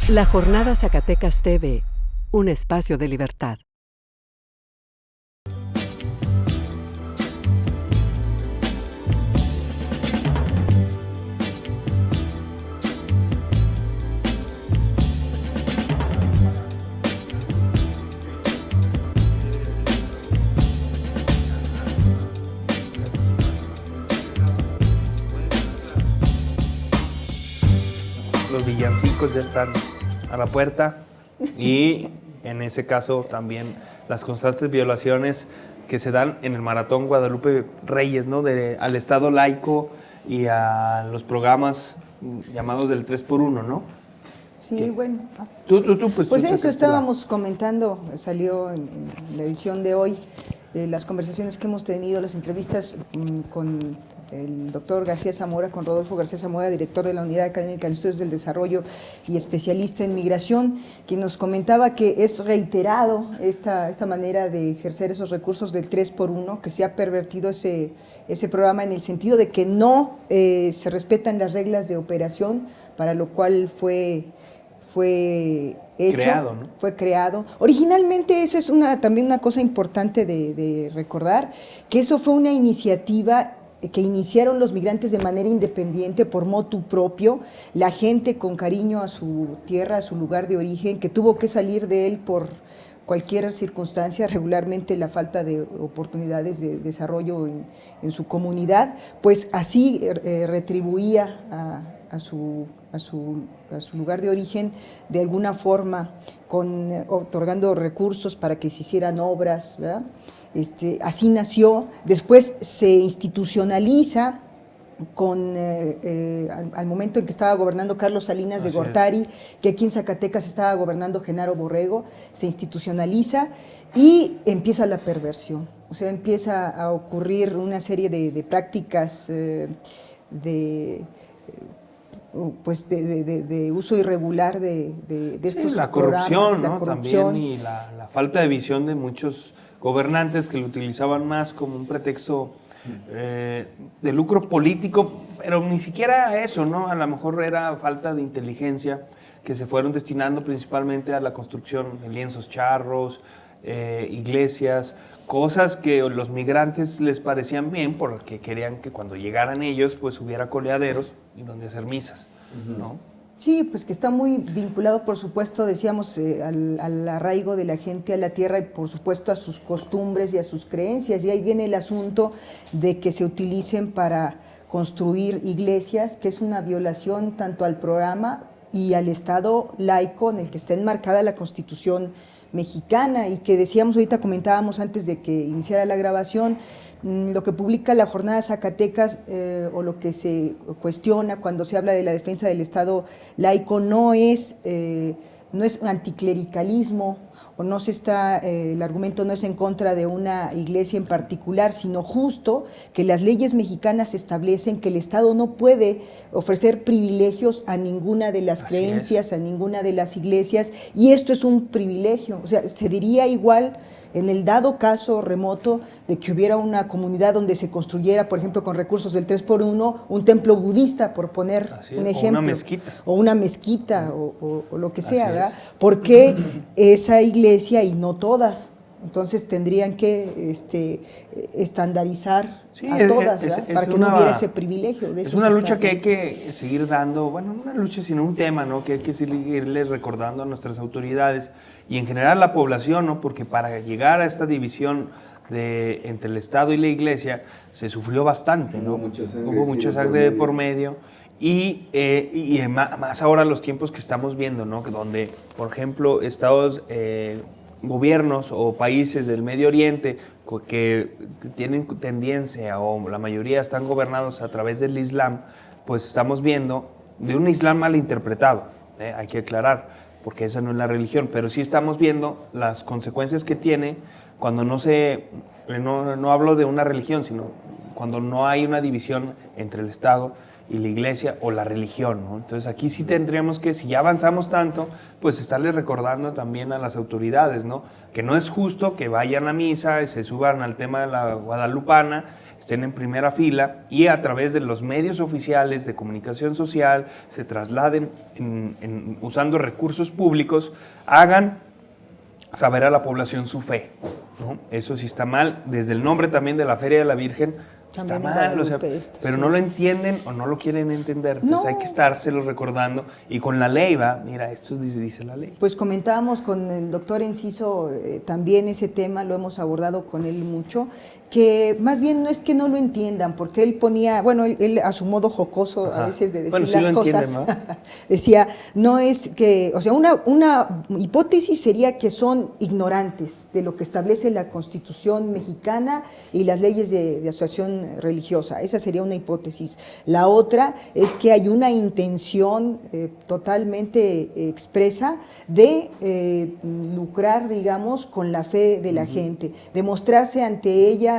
La Jornada Zacatecas TV, un espacio de libertad. Los villancicos ya están a la puerta y en ese caso también las constantes violaciones que se dan en el Maratón Guadalupe Reyes, ¿no? Al Estado laico y a los programas llamados del 3x1, ¿no? Sí, ¿Qué? bueno. Pues Eso estábamos comentando, salió en la edición de hoy, las conversaciones que hemos tenido, las entrevistas con el doctor García Zamora, con Rodolfo García Zamora, director de la Unidad Académica de Estudios del Desarrollo y especialista en migración, quien nos comentaba que es reiterado esta manera de ejercer esos recursos del 3x1, que se ha pervertido ese programa en el sentido de que no se respetan las reglas de operación, para lo cual fue hecho, creado, ¿no? Fue creado. Originalmente eso es también una cosa importante de recordar, que eso fue una iniciativa que iniciaron los migrantes de manera independiente, por motu propio, la gente con cariño a su tierra, a su lugar de origen, que tuvo que salir de él por cualquier circunstancia, regularmente la falta de oportunidades de desarrollo en su comunidad, pues así retribuía a su lugar de origen de alguna forma, otorgando recursos para que se hicieran obras, ¿verdad? Así nació. Después se institucionaliza al momento en que estaba gobernando Carlos Salinas de Gortari, que aquí en Zacatecas estaba gobernando Genaro Borrego, se institucionaliza y empieza la perversión. O sea, empieza a ocurrir una serie de prácticas de uso irregular de estos la corrupción, ¿no? La corrupción. También, y la falta de visión de muchos gobernantes que lo utilizaban más como un pretexto de lucro político, pero ni siquiera eso, ¿no? A lo mejor era falta de inteligencia, que se fueron destinando principalmente a la construcción de lienzos charros, iglesias, cosas que a los migrantes les parecían bien porque querían que cuando llegaran ellos pues hubiera coleaderos y donde hacer misas, ¿no? Sí, pues que está muy vinculado, por supuesto, decíamos, al arraigo de la gente a la tierra y por supuesto a sus costumbres y a sus creencias. Y ahí viene el asunto de que se utilicen para construir iglesias, que es una violación tanto al programa y al Estado laico en el que está enmarcada la Constitución mexicana, y que decíamos ahorita, comentábamos antes de que iniciara la grabación, lo que publica la Jornada Zacatecas o lo que se cuestiona cuando se habla de la defensa del Estado laico no es anticlericalismo, o no se está, el argumento no es en contra de una iglesia en particular, sino justo que las leyes mexicanas establecen que el Estado no puede ofrecer privilegios a ninguna de las creencias, a ninguna de las iglesias, y esto es un privilegio. O sea, se diría igual en el dado caso remoto de que hubiera una comunidad donde se construyera, por ejemplo, con recursos del 3x1, un templo budista, por poner un ejemplo. O una mezquita, o lo que sea, ¿verdad? Porque esa iglesia y no todas. Entonces tendrían que estandarizar a todas, para que no hubiera ese privilegio. Es una lucha que hay que seguir dando, bueno, no una lucha, sino un tema, ¿no? Que hay que seguirle recordando a nuestras autoridades y en general a la población, ¿no? Porque para llegar a esta división entre el Estado y la Iglesia se sufrió bastante, ¿no? Hubo mucha sangre de por medio. Y más ahora los tiempos que estamos viendo, ¿no? Donde, por ejemplo, estados, gobiernos o países del Medio Oriente que tienen tendencia, o la mayoría están gobernados a través del Islam, pues estamos viendo de un Islam mal interpretado, hay que aclarar, porque esa no es la religión, pero sí estamos viendo las consecuencias que tiene cuando no hablo de una religión, sino cuando no hay una división entre el Estado y la iglesia o la religión, ¿no? Entonces aquí sí tendríamos que, si ya avanzamos tanto, pues estarle recordando también a las autoridades, ¿no? Que no es justo que vayan a misa y se suban al tema de la guadalupana estén en primera fila y a través de los medios oficiales de comunicación social se trasladen usando recursos públicos, hagan saber a la población su fe, ¿no? Eso sí está mal. Desde el nombre también de la Feria de la Virgen También está en mal, o sea, Guadalupe pero sí. no lo entienden o no lo quieren entender. Entonces No. hay que estárselos recordando y con la ley va, mira, esto dice la ley. Pues comentábamos con el doctor Enciso también ese tema, lo hemos abordado con él mucho, que más bien no es que no lo entiendan, porque él ponía, bueno, él a su modo jocoso a veces de decir Bueno, sí las lo cosas, entienden, decía, no es que, o sea, una hipótesis sería que son ignorantes de lo que establece la Constitución mexicana y las leyes de asociación religiosa, esa sería una hipótesis. La otra es que hay una intención totalmente expresa de lucrar, digamos, con la fe de la gente, de mostrarse ante ella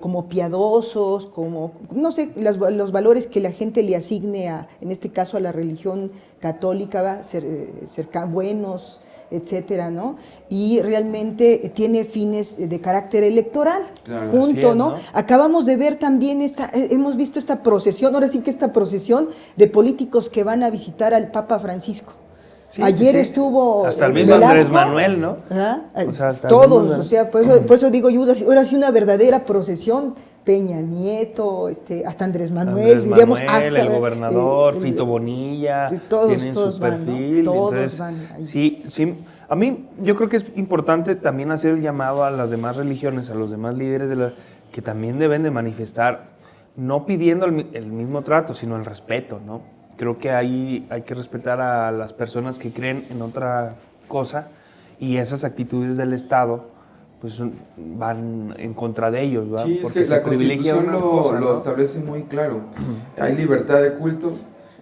como piadosos, como, no sé, los valores que la gente le asigne en este caso a la religión católica, ¿va? Ser buenos, etcétera, ¿no? Y realmente tiene fines de carácter electoral, Claro, punto, así es, ¿no? ¿no? Acabamos de ver también hemos visto esta procesión, ahora sí que esta procesión de políticos que van a visitar al Papa Francisco. Sí, Ayer sí, sí. estuvo hasta el mismo Velasco, Andrés Manuel, ¿no? Ajá, O sea, hasta el todos, mismo- o sea, por eso digo yo, ahora sí una verdadera procesión. Peña Nieto, hasta Andrés Manuel, Andrés diríamos Manuel, hasta el gobernador, el- Fito Bonilla, todos tienen su van, ¿no? perfil. Todos Entonces, van ahí. sí, a mí yo creo que es importante también hacer el llamado a las demás religiones, a los demás líderes que también deben de manifestar, no pidiendo el mismo trato, sino el respeto, ¿no? Creo que ahí hay que respetar a las personas que creen en otra cosa y esas actitudes del Estado pues van en contra de ellos, ¿verdad? Sí, es Porque que se la privilegia Constitución una cosa, lo ¿no? establece muy claro. Hay libertad de culto,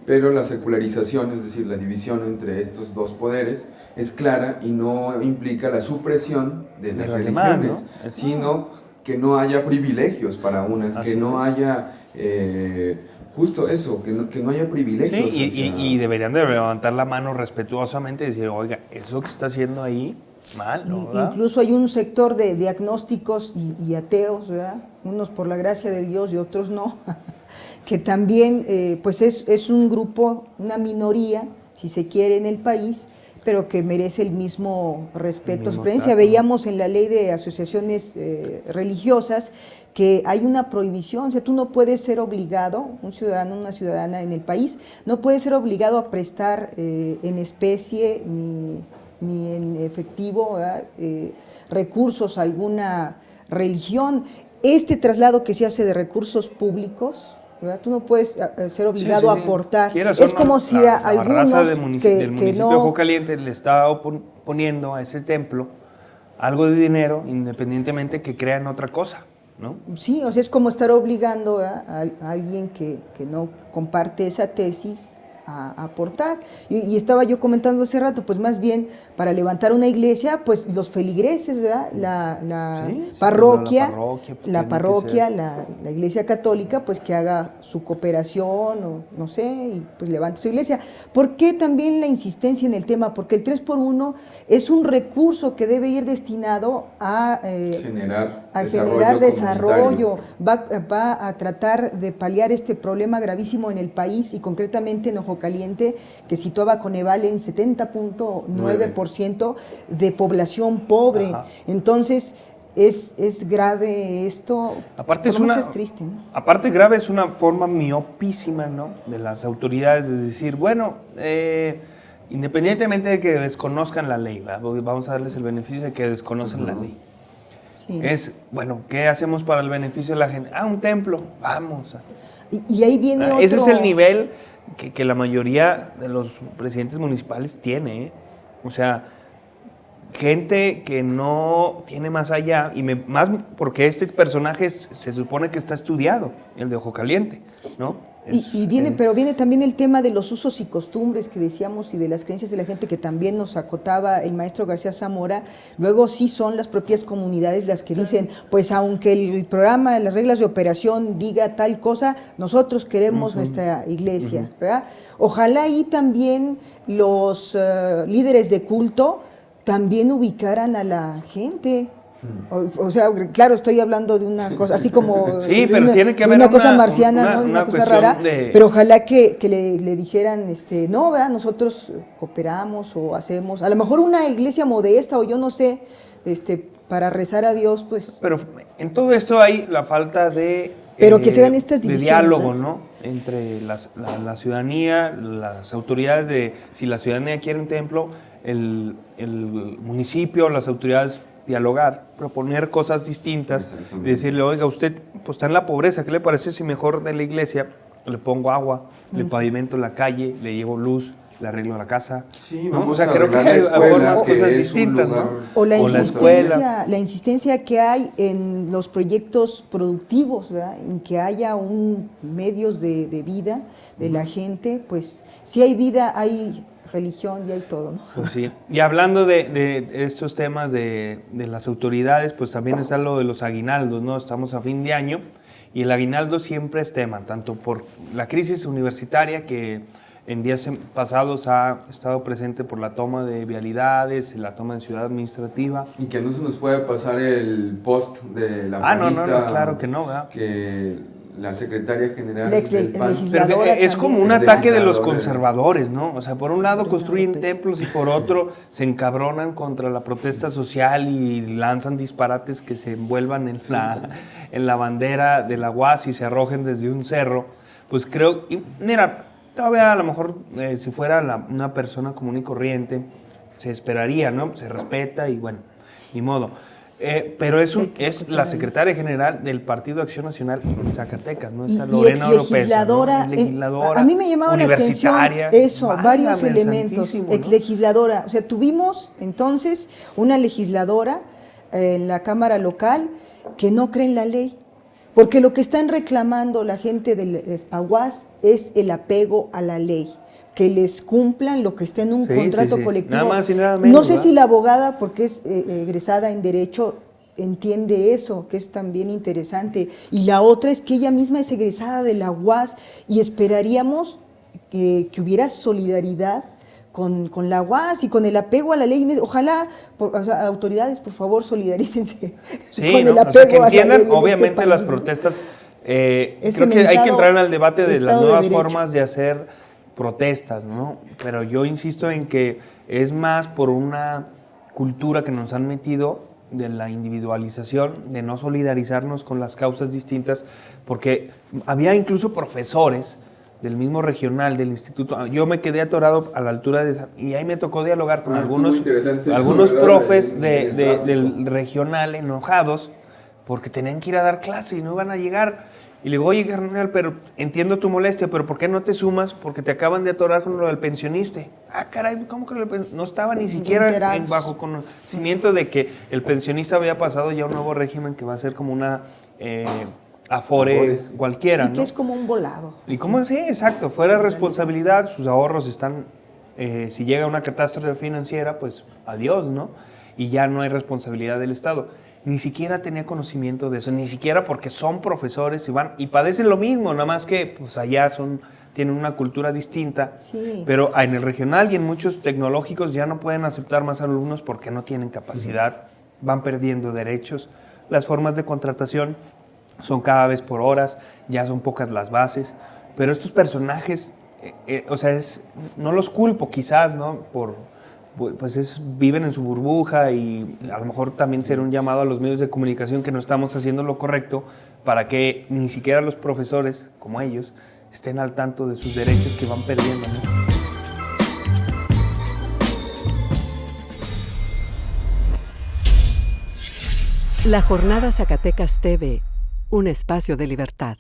pero la secularización, es decir, la división entre estos dos poderes, es clara y no implica la supresión de las las demás, religiones, ¿no? sino que no haya privilegios para unas, Así que no es. haya justo eso, que no haya privilegios. Sí, hacia- y deberían de levantar la mano respetuosamente y decir, oiga, eso que está haciendo ahí, mal, ¿no? ¿verdad? Incluso hay un sector de agnósticos y ateos, ¿verdad? Unos por la gracia de Dios y otros no, que también pues es un grupo, una minoría, si se quiere, en el país, pero que merece el mismo respeto, mismo su creencia. trato, ¿no? Veíamos en la ley de asociaciones religiosas que hay una prohibición, o sea, tú no puedes ser obligado, un ciudadano, una ciudadana en el país, no puede ser obligado a prestar en especie ni en efectivo, ¿verdad? Recursos a alguna religión. Este traslado que se hace de recursos públicos, ¿verdad? Tú no puedes ser obligado Sí, sí, a sí. aportar. Quieras Es o no, como si la algunos raza del que municipio de no... Ojo Caliente le está poniendo a ese templo algo de dinero, independientemente que crean otra cosa, ¿no? Sí, o sea, es como estar obligando, ¿verdad?, a alguien que no comparte esa tesis a aportar. Y estaba yo comentando hace rato, pues más bien para levantar una iglesia, pues los feligreses, ¿verdad? La Sí, sí, parroquia, la parroquia, pues, la, tiene que parroquia ser. la iglesia católica, pues que haga su cooperación o no sé, y pues levante su iglesia. ¿Por qué también la insistencia en el tema? Porque el 3x1 es un recurso que debe ir destinado a generar desarrollo, va a tratar de paliar este problema gravísimo en el país y concretamente en Ojo Caliente, que situaba Coneval en 70.9% de población pobre. Ajá. Entonces, es grave esto. Aparte por lo menos es triste, ¿no? Aparte grave es una forma miopísima, ¿no?, de las autoridades de decir, bueno, independientemente de que desconozcan la ley, ¿verdad? Vamos a darles el beneficio de que desconocen la ley. Sí. Es, bueno, ¿qué hacemos para el beneficio de la gente? Un templo, vamos. Y ahí viene otro... Ese es el nivel que la mayoría de los presidentes municipales tiene, ¿eh? O sea, gente que no tiene más allá, y más porque este personaje se supone que está estudiado, el de Ojo Caliente, ¿no? Pero viene también el tema de los usos y costumbres que decíamos y de las creencias de la gente que también nos acotaba el maestro García Zamora. Luego sí son las propias comunidades las que dicen, pues aunque el programa, las reglas de operación diga tal cosa, nosotros queremos nuestra iglesia, ¿verdad? Ojalá ahí también los líderes de culto también ubicaran a la gente, O sea, claro, estoy hablando de una cosa, así como Sí, de pero una, tiene que de haber una cosa una- marciana, ¿no? una Una cosa cuestión rara, de- pero ojalá que le dijeran, no, ¿verdad? Nosotros cooperamos o hacemos, a lo mejor una iglesia modesta o yo no sé, para rezar a Dios, pues... Pero en todo esto hay la falta de... Pero que se hagan estas de divisiones, diálogo, ¿eh? ¿no? Entre la ciudadanía, las autoridades de... Si la ciudadanía quiere un templo, el municipio, las autoridades dialogar, proponer cosas distintas, y decirle, oiga, usted pues está en la pobreza, ¿qué le parece si mejor de la iglesia le pongo agua, le pavimento la calle, le llevo luz, le arreglo la casa? Sí, ¿no? vamos O sea, a creo que arreglar hay la escuela, formas, que cosas es un distintas, lugar- ¿no? O la escuela. insistencia que hay en los proyectos productivos, ¿verdad? En que haya medios de vida de la gente, pues si hay vida, hay religión y hay todo, ¿no? Pues sí. Y hablando de estos temas de las autoridades, pues también está lo de los aguinaldos, ¿no? Estamos a fin de año y el aguinaldo siempre es tema, tanto por la crisis universitaria que en días pasados ha estado presente por la toma de vialidades, la toma de ciudad administrativa. Y que no se nos puede pasar el post de la No, panista, claro que no, ¿verdad? Que la secretaria general La del PAN... legisladora Pero es como un Es ataque de los legisladora. conservadores, ¿no? O sea, por un lado construyen templos y por otro se encabronan contra la protesta social y lanzan disparates que se envuelvan en la bandera de la UAS y se arrojen desde un cerro. Pues creo, y mira, todavía a lo mejor si fuera una persona común y corriente, se esperaría, ¿no? Se respeta y bueno, ni modo. Pero es la secretaria general del Partido Acción Nacional en Zacatecas, ¿no? Esta Lorena Oropesa, ¿no? A mí me llamaba la atención eso, varios Válgame el elementos. santísimo, ¿no? Exlegisladora, o sea, tuvimos entonces una legisladora en la Cámara local que no cree en la ley, porque lo que están reclamando la gente del Aguas es el apego a la ley, que les cumplan lo que está en un contrato colectivo. Nada más y nada menos, no sé ¿verdad? si la abogada, porque es egresada en Derecho, entiende eso, que es también interesante. Y la otra es que ella misma es egresada de la UAS y esperaríamos que hubiera solidaridad con la UAS y con el apego a la ley. Ojalá, autoridades, por favor, solidarícense Sí, con ¿no? el O sea, que apego a la ley. entiendan, en obviamente, este las país, ¿no? protestas. Creo que hay que entrar al debate de las Estado de nuevas Derecho. formas de hacer protestas, ¿no? Pero yo insisto en que es más por una cultura que nos han metido de la individualización, de no solidarizarnos con las causas distintas, porque había incluso profesores del mismo regional, del instituto. Yo me quedé atorado a la altura y ahí me tocó dialogar con Estuvo interesante eso, algunos ¿verdad? profes Del tráfico. del regional enojados porque tenían que ir a dar clase y no iban a llegar. Y le digo, oye, carnal, pero entiendo tu molestia, pero ¿por qué no te sumas? Porque te acaban de atorar con lo del pensionista. Caray, ¿cómo que no estaba ni siquiera bajo conocimiento de que el pensionista había pasado ya a un nuevo régimen que va a ser como una Afore cualquiera, Y que ¿no? es como un volado. Y como, sí, exacto, fuera responsabilidad, sus ahorros están, si llega una catástrofe financiera, pues adiós, ¿no? Y ya no hay responsabilidad del Estado. Ni siquiera tenía conocimiento de eso, ni siquiera porque son profesores y van y padecen lo mismo, nada más que pues allá tienen una cultura distinta, Sí. pero en el regional y en muchos tecnológicos ya no pueden aceptar más alumnos porque no tienen capacidad, van perdiendo derechos, las formas de contratación son cada vez por horas, ya son pocas las bases, pero estos personajes, o sea, no los culpo quizás, ¿no? Viven en su burbuja y a lo mejor también será un llamado a los medios de comunicación que no estamos haciendo lo correcto para que ni siquiera los profesores, como ellos, estén al tanto de sus derechos que van perdiendo, ¿no? La Jornada Zacatecas TV, un espacio de libertad.